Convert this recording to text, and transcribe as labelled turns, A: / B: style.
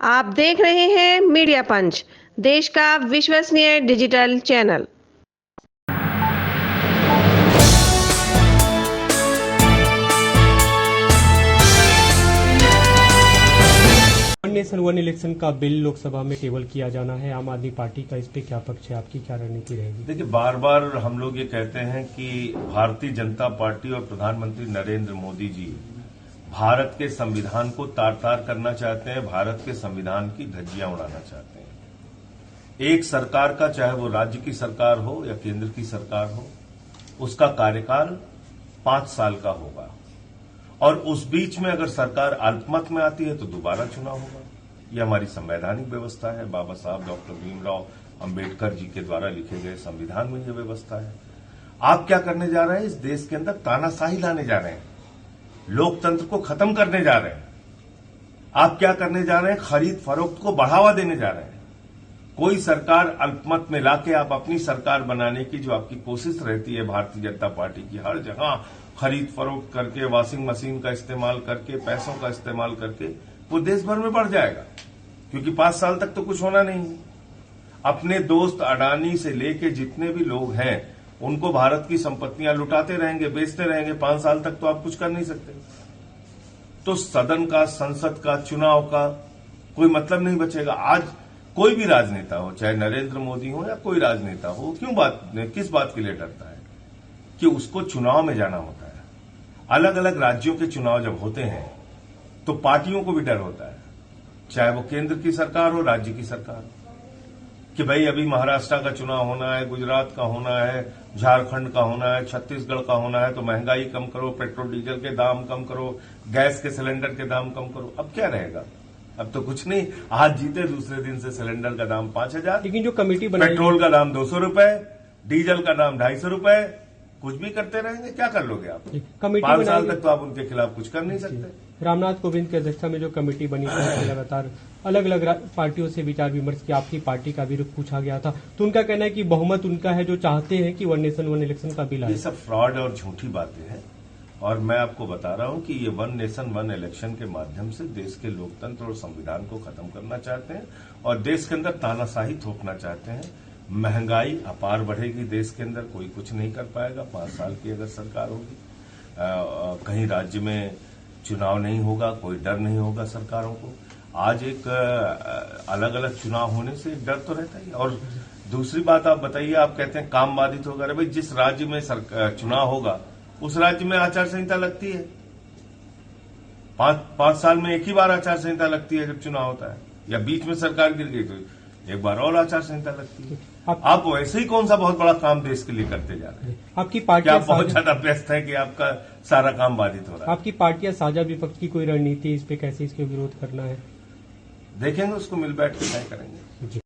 A: आप देख रहे हैं मीडिया पंच, देश का विश्वसनीय digital channel.
B: One nation one election का बिल लोकसभा में टेबल किया जाना है। आम आदमी पार्टी का इस पे क्या पक्ष है, आपकी क्या रणनीति रहेगी?
C: देखिए, बार बार हम लोग ये कहते हैं कि भारतीय जनता पार्टी और प्रधानमंत्री नरेंद्र मोदी जी भारत के संविधान को तार तार करना चाहते हैं, भारत के संविधान की धज्जियां उड़ाना चाहते हैं। एक सरकार का, चाहे वो राज्य की सरकार हो या केंद्र की सरकार हो, उसका कार्यकाल 5 साल का होगा और उस बीच में अगर सरकार अल्पमत में आती है तो दोबारा चुनाव होगा। यह हमारी संवैधानिक व्यवस्था है। बाबा साहब डॉक्टर भीमराव अंबेडकर जी के द्वारा लिखे गए संविधान में यह व्यवस्था है। आप क्या करने जा रहे हैं? इस देश के अंदर तानाशाही लाने जा रहे हैं, लोकतंत्र को खत्म करने जा रहे हैं। आप क्या करने जा रहे हैं? खरीद फरोख्त को बढ़ावा देने जा रहे हैं। कोई सरकार अल्पमत में लाके आप अपनी सरकार बनाने की जो आपकी कोशिश रहती है भारतीय जनता पार्टी की, हर जगह खरीद फरोख्त करके, वॉशिंग मशीन का इस्तेमाल करके, पैसों का इस्तेमाल करके, वो देश भर में बढ़ जाएगा, क्योंकि 5 साल तक तो कुछ होना नहीं है। अपने दोस्त अडानी से लेके जितने भी लोग हैं उनको भारत की संपत्तियां लुटाते रहेंगे, बेचते रहेंगे। 5 साल तक तो आप कुछ कर नहीं सकते। तो सदन का, संसद का, चुनाव का कोई मतलब नहीं बचेगा। आज कोई भी राजनेता हो, चाहे नरेंद्र मोदी हो या कोई राजनेता हो, किस बात के लिए डरता है? कि उसको चुनाव में जाना होता है। अलग अलग राज्यों के चुनाव जब होते हैं तो पार्टियों को भी डर होता है, चाहे वो केंद्र की सरकार हो, राज्य की सरकार हो, कि भाई अभी महाराष्ट्र का चुनाव होना है, गुजरात का होना है, झारखंड का होना है, छत्तीसगढ़ का होना है, तो महंगाई कम करो, पेट्रोल डीजल के दाम कम करो, गैस के सिलेंडर के दाम कम करो। अब क्या रहेगा? अब तो कुछ नहीं। आज जीते, दूसरे दिन से सिलेंडर का दाम 5,000,
B: लेकिन जो कमेटी बनाई,
C: पेट्रोल का दाम 200 रुपए, डीजल का दाम 250 रुपए, कुछ भी करते रहेंगे। क्या कर लोगे आप?
B: कमेटी
C: 5 साल तक तो आप उनके खिलाफ कुछ कर नहीं सकते।
B: रामनाथ कोविंद की अध्यक्षता में जो कमेटी बनी थी, लगातार अलग अलग पार्टियों से विचार विमर्श किया, आपकी पार्टी का भी रुख पूछा गया था, तो उनका कहना है कि बहुमत उनका है जो चाहते हैं कि वन नेशन वन इलेक्शन का बिल आए।
C: ये सब फ्रॉड और झूठी बातें हैं और मैं आपको बता रहा हूं कि ये वन नेशन वन इलेक्शन के माध्यम से देश के लोकतंत्र और संविधान को खत्म करना चाहते हैं और देश के अंदर तानाशाही थोपना चाहते हैं। महंगाई अपार बढ़ेगी देश के अंदर, कोई कुछ नहीं कर पाएगा। 5 साल की अगर सरकार होगी, कहीं राज्य में चुनाव नहीं होगा, कोई डर नहीं होगा सरकारों को। आज एक अलग अलग चुनाव होने से एक डर तो रहता ही। और दूसरी बात आप बताइए, आप कहते हैं काम बाधित होगा। अरे भाई, जिस राज्य में चुनाव होगा उस राज्य में आचार संहिता लगती है। 5 साल में एक ही बार आचार संहिता लगती है जब चुनाव होता है, या बीच में सरकार गिर गई तो एक बार और आचार संहिता लगती है। आप वैसे ही कौन सा बहुत बड़ा काम देश के लिए करते जा रहे हैं?
B: आपकी पार्टी
C: बहुत ज्यादा व्यस्त है कि आपका सारा काम बाधित हो रहा है।
B: आपकी पार्टियां साझा विपक्ष की कोई रणनीति इस पे कैसे इसके विरोध करना है?
C: देखेंगे, उसको मिल बैठ के तय करेंगे।